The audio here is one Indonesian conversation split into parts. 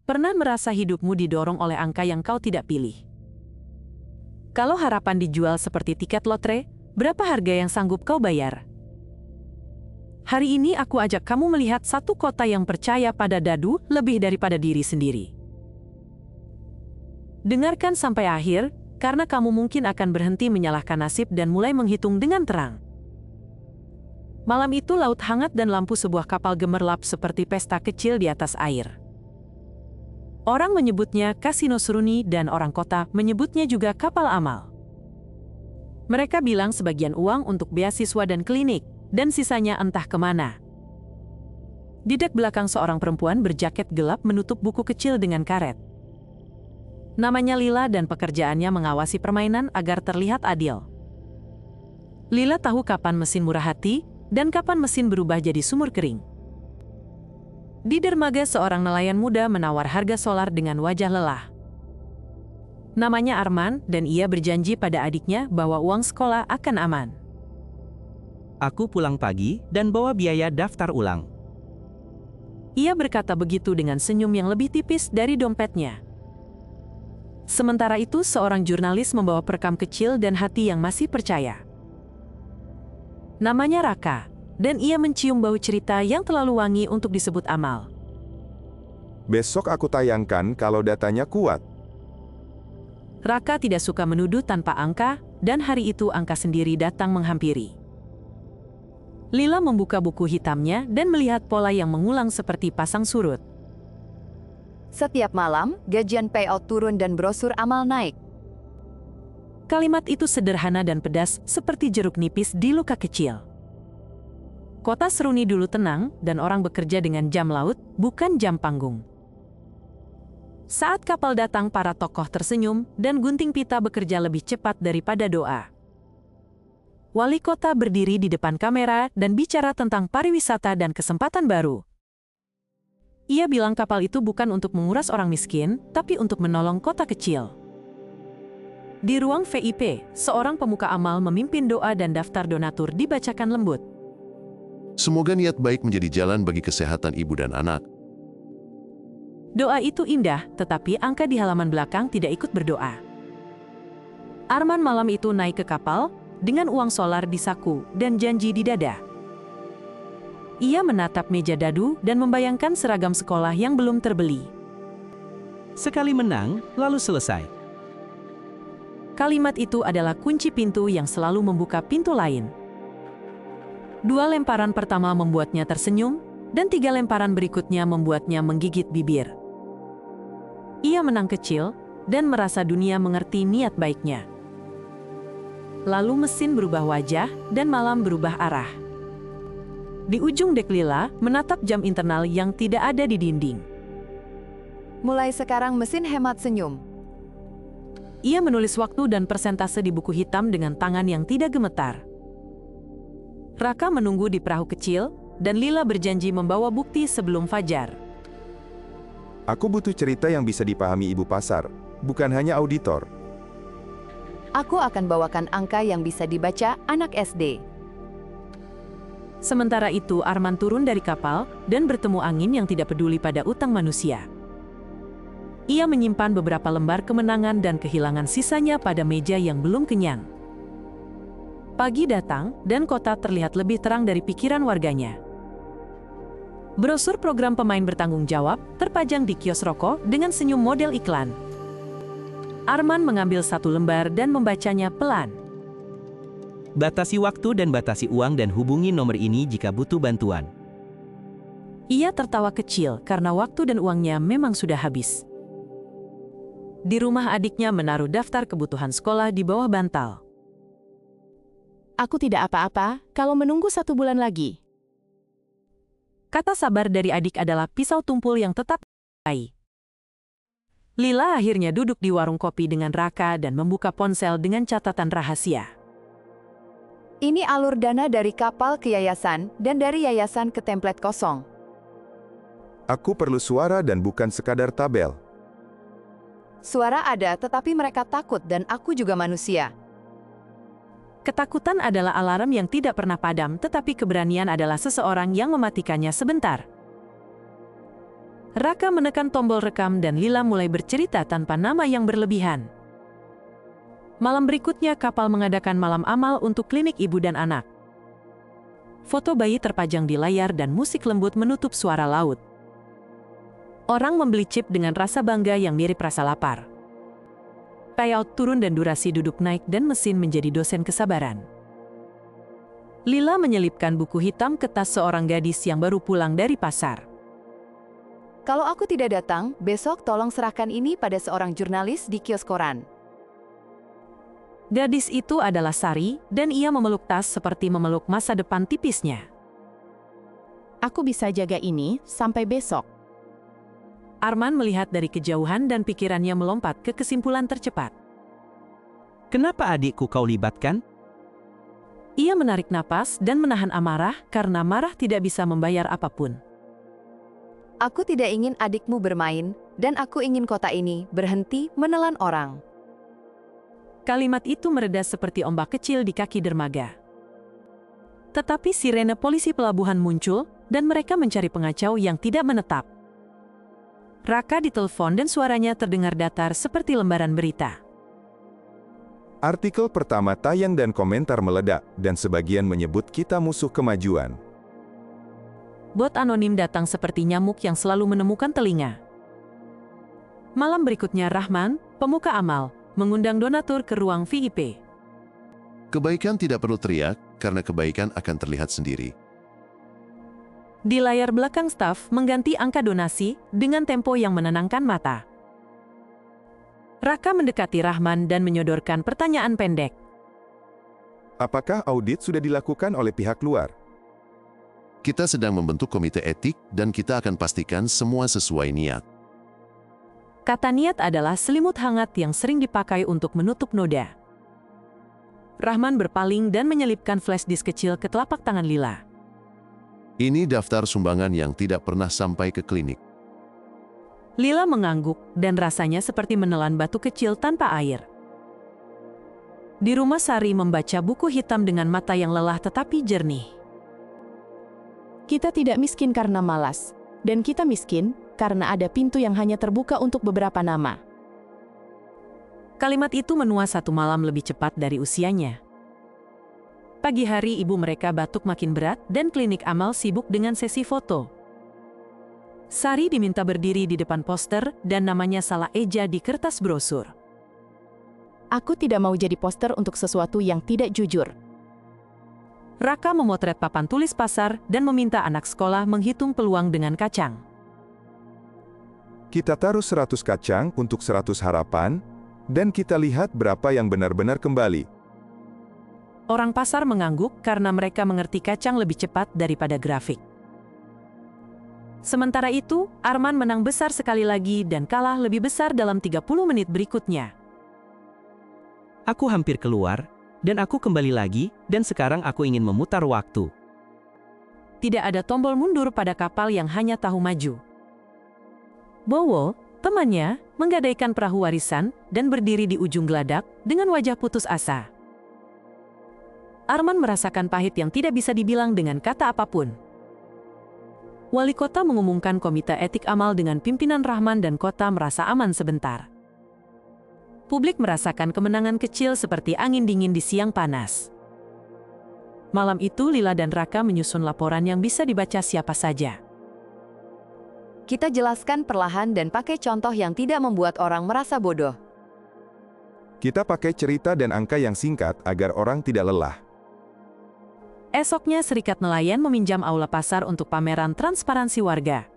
Pernah merasa hidupmu didorong oleh angka yang kau tidak pilih? Kalau harapan dijual seperti tiket lotre, berapa harga yang sanggup kau bayar? Hari ini aku ajak kamu melihat satu kota yang percaya pada dadu lebih daripada diri sendiri. Dengarkan sampai akhir, karena kamu mungkin akan berhenti menyalahkan nasib dan mulai menghitung dengan terang. Malam itu laut hangat dan lampu sebuah kapal gemerlap seperti pesta kecil di atas air. Orang menyebutnya kasino Seruni dan orang kota menyebutnya juga kapal amal. Mereka bilang sebagian uang untuk beasiswa dan klinik, dan sisanya entah kemana. Di dek belakang seorang perempuan berjaket gelap menutup buku kecil dengan karet. Namanya Lila dan pekerjaannya mengawasi permainan agar terlihat adil. Lila tahu kapan mesin murah hati, dan kapan mesin berubah jadi sumur kering. Di dermaga seorang nelayan muda menawar harga solar dengan wajah lelah. Namanya Arman dan ia berjanji pada adiknya bahwa uang sekolah akan aman. Aku pulang pagi dan bawa biaya daftar ulang. Ia berkata begitu dengan senyum yang lebih tipis dari dompetnya. Sementara itu seorang jurnalis membawa perekam kecil dan hati yang masih percaya. Namanya Raka. Dan ia mencium bau cerita yang terlalu wangi untuk disebut amal. Besok aku tayangkan kalau datanya kuat. Raka tidak suka menuduh tanpa angka, dan hari itu angka sendiri datang menghampiri. Lila membuka buku hitamnya dan melihat pola yang mengulang seperti pasang surut. Setiap malam, gajian payout turun dan brosur amal naik. Kalimat itu sederhana dan pedas seperti jeruk nipis di luka kecil. Kota Seruni dulu tenang dan orang bekerja dengan jam laut, bukan jam panggung. Saat kapal datang, para tokoh tersenyum dan gunting pita bekerja lebih cepat daripada doa. Wali kota berdiri di depan kamera dan bicara tentang pariwisata dan kesempatan baru. Ia bilang kapal itu bukan untuk menguras orang miskin, tapi untuk menolong kota kecil. Di ruang VIP, seorang pemuka amal memimpin doa dan daftar donatur dibacakan lembut. Semoga niat baik menjadi jalan bagi kesehatan ibu dan anak. Doa itu indah, tetapi angka di halaman belakang tidak ikut berdoa. Arman malam itu naik ke kapal, dengan uang solar di saku dan janji di dada. Ia menatap meja dadu dan membayangkan seragam sekolah yang belum terbeli. Sekali menang, lalu selesai. Kalimat itu adalah kunci pintu yang selalu membuka pintu lain. 2 lemparan pertama membuatnya tersenyum, dan 3 lemparan berikutnya membuatnya menggigit bibir. Ia menang kecil, dan merasa dunia mengerti niat baiknya. Lalu mesin berubah wajah, dan malam berubah arah. Di ujung dek Lila, menatap jam internal yang tidak ada di dinding. Mulai sekarang mesin hemat senyum. Ia menulis waktu dan persentase di buku hitam dengan tangan yang tidak gemetar. Raka menunggu di perahu kecil, dan Lila berjanji membawa bukti sebelum fajar. Aku butuh cerita yang bisa dipahami ibu pasar, bukan hanya auditor. Aku akan bawakan angka yang bisa dibaca anak SD. Sementara itu Arman turun dari kapal dan bertemu angin yang tidak peduli pada utang manusia. Ia menyimpan beberapa lembar kemenangan dan kehilangan sisanya pada meja yang belum kenyang. Pagi datang, dan kota terlihat lebih terang dari pikiran warganya. Brosur program pemain bertanggung jawab terpajang di kios rokok dengan senyum model iklan. Arman mengambil satu lembar dan membacanya pelan. Batasi waktu dan batasi uang dan hubungi nomor ini jika butuh bantuan. Ia tertawa kecil karena waktu dan uangnya memang sudah habis. Di rumah adiknya menaruh daftar kebutuhan sekolah di bawah bantal. Aku tidak apa-apa kalau menunggu 1 bulan lagi. Kata sabar dari adik adalah pisau tumpul yang tetap baik. Lila akhirnya duduk di warung kopi dengan Raka dan membuka ponsel dengan catatan rahasia. Ini alur dana dari kapal ke yayasan dan dari yayasan ke template kosong. Aku perlu suara dan bukan sekadar tabel. Suara ada, tetapi mereka takut dan aku juga manusia. Ketakutan adalah alarm yang tidak pernah padam, tetapi keberanian adalah seseorang yang mematikannya sebentar. Raka menekan tombol rekam dan Lila mulai bercerita tanpa nama yang berlebihan. Malam berikutnya kapal mengadakan malam amal untuk klinik ibu dan anak. Foto bayi terpajang di layar dan musik lembut menutup suara laut. Orang membeli chip dengan rasa bangga yang mirip rasa lapar. Payout turun dan durasi duduk naik dan mesin menjadi dosen kesabaran. Lila menyelipkan buku hitam ke tas seorang gadis yang baru pulang dari pasar. Kalau aku tidak datang, besok tolong serahkan ini pada seorang jurnalis di kios koran. Gadis itu adalah Sari, dan ia memeluk tas seperti memeluk masa depan tipisnya. Aku bisa jaga ini sampai besok. Arman melihat dari kejauhan dan pikirannya melompat ke kesimpulan tercepat. Kenapa adikku kau libatkan? Ia menarik napas dan menahan amarah karena marah tidak bisa membayar apapun. Aku tidak ingin adikmu bermain, dan aku ingin kota ini berhenti menelan orang. Kalimat itu mereda seperti ombak kecil di kaki dermaga. Tetapi sirene polisi pelabuhan muncul, dan mereka mencari pengacau yang tidak menetap. Raka ditelepon dan suaranya terdengar datar seperti lembaran berita. Artikel pertama tayang dan komentar meledak, dan sebagian menyebut kita musuh kemajuan. Bot anonim datang seperti nyamuk yang selalu menemukan telinga. Malam berikutnya Rahman, pemuka amal, mengundang donatur ke ruang VIP. Kebaikan tidak perlu teriak, karena kebaikan akan terlihat sendiri. Di layar belakang staf mengganti angka donasi dengan tempo yang menenangkan mata. Raka mendekati Rahman dan menyodorkan pertanyaan pendek. Apakah audit sudah dilakukan oleh pihak luar? Kita sedang membentuk komite etik dan kita akan pastikan semua sesuai niat. Kata niat adalah selimut hangat yang sering dipakai untuk menutup noda. Rahman berpaling dan menyelipkan flash disk kecil ke telapak tangan Lila. Ini daftar sumbangan yang tidak pernah sampai ke klinik. Lila mengangguk dan rasanya seperti menelan batu kecil tanpa air. Di rumah Sari membaca buku hitam dengan mata yang lelah tetapi jernih. Kita tidak miskin karena malas, dan kita miskin karena ada pintu yang hanya terbuka untuk beberapa nama. Kalimat itu menua satu malam lebih cepat dari usianya. Pagi hari ibu mereka batuk makin berat dan klinik amal sibuk dengan sesi foto. Sari diminta berdiri di depan poster dan namanya salah eja di kertas brosur. Aku tidak mau jadi poster untuk sesuatu yang tidak jujur. Raka memotret papan tulis pasar dan meminta anak sekolah menghitung peluang dengan kacang. Kita taruh 100 kacang untuk 100 harapan, dan kita lihat berapa yang benar-benar kembali. Orang pasar mengangguk karena mereka mengerti kacang lebih cepat daripada grafik. Sementara itu, Arman menang besar sekali lagi dan kalah lebih besar dalam 30 menit berikutnya. Aku hampir keluar, dan aku kembali lagi, dan sekarang aku ingin memutar waktu. Tidak ada tombol mundur pada kapal yang hanya tahu maju. Bowo, temannya, menggadaikan perahu warisan dan berdiri di ujung geladak dengan wajah putus asa. Arman merasakan pahit yang tidak bisa dibilang dengan kata apapun. Wali kota mengumumkan komite etik amal dengan pimpinan Rahman dan kota merasa aman sebentar. Publik merasakan kemenangan kecil seperti angin dingin di siang panas. Malam itu Lila dan Raka menyusun laporan yang bisa dibaca siapa saja. Kita jelaskan perlahan dan pakai contoh yang tidak membuat orang merasa bodoh. Kita pakai cerita dan angka yang singkat agar orang tidak lelah. Esoknya Serikat Nelayan meminjam aula pasar untuk pameran transparansi warga.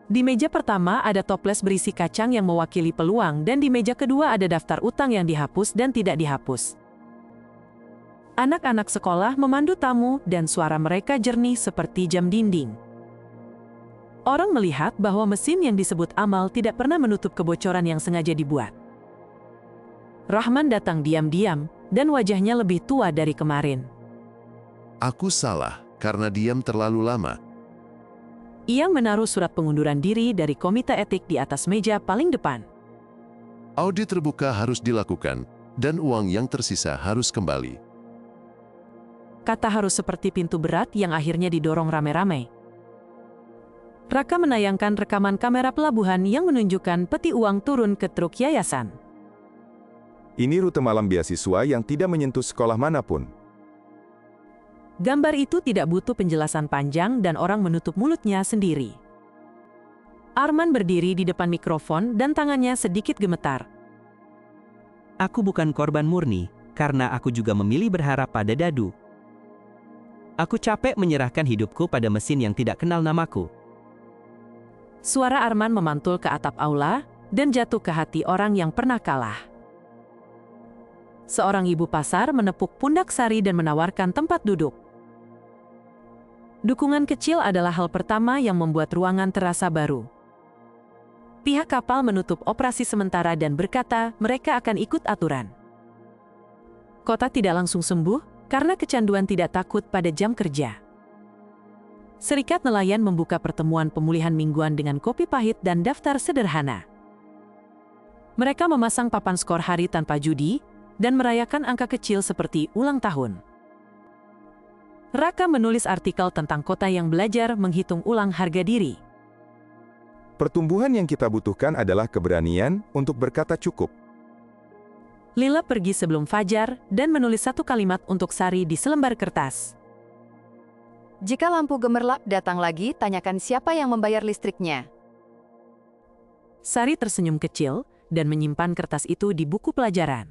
Di meja pertama ada toples berisi kacang yang mewakili peluang dan di meja kedua ada daftar utang yang dihapus dan tidak dihapus. Anak-anak sekolah memandu tamu dan suara mereka jernih seperti jam dinding. Orang melihat bahwa mesin yang disebut amal tidak pernah menutup kebocoran yang sengaja dibuat. Rahman datang diam-diam dan wajahnya lebih tua dari kemarin. Aku salah, karena diam terlalu lama. Ia menaruh surat pengunduran diri dari komite etik di atas meja paling depan. Audit terbuka harus dilakukan, dan uang yang tersisa harus kembali. Kata harus seperti pintu berat yang akhirnya didorong rame-rame. Raka menayangkan rekaman kamera pelabuhan yang menunjukkan peti uang turun ke truk yayasan. Ini rute malam beasiswa yang tidak menyentuh sekolah manapun. Gambar itu tidak butuh penjelasan panjang dan orang menutup mulutnya sendiri. Arman berdiri di depan mikrofon dan tangannya sedikit gemetar. Aku bukan korban murni, karena aku juga memilih berharap pada Dadu. Aku capek menyerahkan hidupku pada mesin yang tidak kenal namaku. Suara Arman memantul ke atap aula dan jatuh ke hati orang yang pernah kalah. Seorang ibu pasar menepuk pundak Sari dan menawarkan tempat duduk. Dukungan kecil adalah hal pertama yang membuat ruangan terasa baru. Pihak kapal menutup operasi sementara dan berkata mereka akan ikut aturan. Kota tidak langsung sembuh karena kecanduan tidak takut pada jam kerja. Serikat nelayan membuka pertemuan pemulihan mingguan dengan kopi pahit dan daftar sederhana. Mereka memasang papan skor hari tanpa judi dan merayakan angka kecil seperti ulang tahun. Raka menulis artikel tentang kota yang belajar menghitung ulang harga diri. Pertumbuhan yang kita butuhkan adalah keberanian untuk berkata cukup. Lila pergi sebelum fajar dan menulis satu kalimat untuk Sari di selembar kertas. Jika lampu gemerlap datang lagi, tanyakan siapa yang membayar listriknya. Sari tersenyum kecil dan menyimpan kertas itu di buku pelajaran.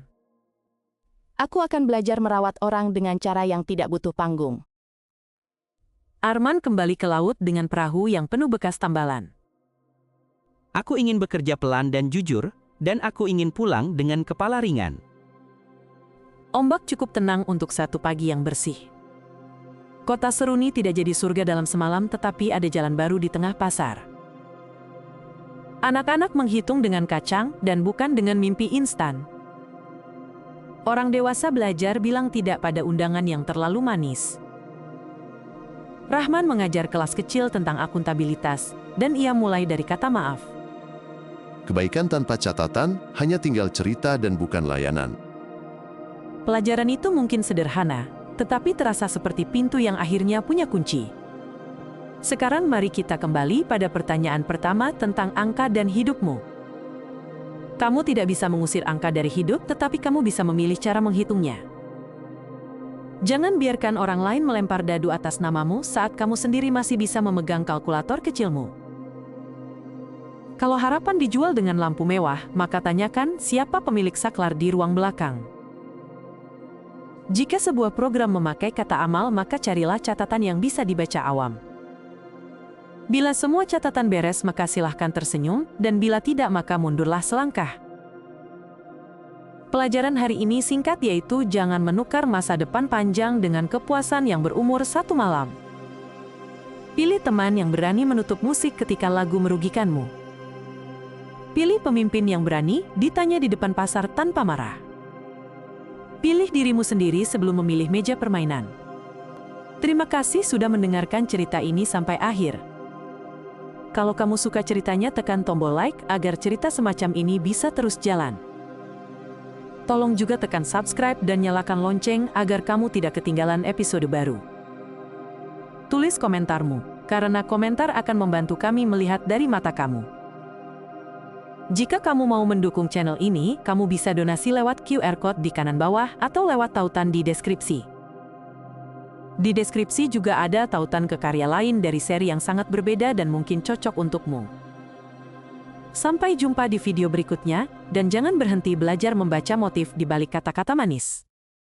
Aku akan belajar merawat orang dengan cara yang tidak butuh panggung. Arman kembali ke laut dengan perahu yang penuh bekas tambalan. Aku ingin bekerja pelan dan jujur, dan aku ingin pulang dengan kepala ringan. Ombak cukup tenang untuk satu pagi yang bersih. Kota Seruni tidak jadi surga dalam semalam, tetapi ada jalan baru di tengah pasar. Anak-anak menghitung dengan kacang dan bukan dengan mimpi instan. Orang dewasa belajar bilang tidak pada undangan yang terlalu manis. Rahman mengajar kelas kecil tentang akuntabilitas, dan ia mulai dari kata maaf. Kebaikan tanpa catatan hanya tinggal cerita dan bukan layanan. Pelajaran itu mungkin sederhana, tetapi terasa seperti pintu yang akhirnya punya kunci. Sekarang mari kita kembali pada pertanyaan pertama tentang angka dan hidupmu. Kamu tidak bisa mengusir angka dari hidup, tetapi kamu bisa memilih cara menghitungnya. Jangan biarkan orang lain melempar dadu atas namamu saat kamu sendiri masih bisa memegang kalkulator kecilmu. Kalau harapan dijual dengan lampu mewah, maka tanyakan siapa pemilik saklar di ruang belakang. Jika sebuah program memakai kata amal, maka carilah catatan yang bisa dibaca awam. Bila semua catatan beres, maka silahkan tersenyum, dan bila tidak, maka mundurlah selangkah. Pelajaran hari ini singkat, yaitu jangan menukar masa depan panjang dengan kepuasan yang berumur satu malam. Pilih teman yang berani menutup musik ketika lagu merugikanmu. Pilih pemimpin yang berani ditanya di depan pasar tanpa marah. Pilih dirimu sendiri sebelum memilih meja permainan. Terima kasih sudah mendengarkan cerita ini sampai akhir. Kalau kamu suka ceritanya, tekan tombol like agar cerita semacam ini bisa terus jalan. Tolong juga tekan subscribe dan nyalakan lonceng agar kamu tidak ketinggalan episode baru. Tulis komentarmu, karena komentar akan membantu kami melihat dari mata kamu. Jika kamu mau mendukung channel ini, kamu bisa donasi lewat QR Code di kanan bawah atau lewat tautan di deskripsi. Di deskripsi juga ada tautan ke karya lain dari seri yang sangat berbeda dan mungkin cocok untukmu. Sampai jumpa di video berikutnya, dan jangan berhenti belajar membaca motif di balik kata-kata manis.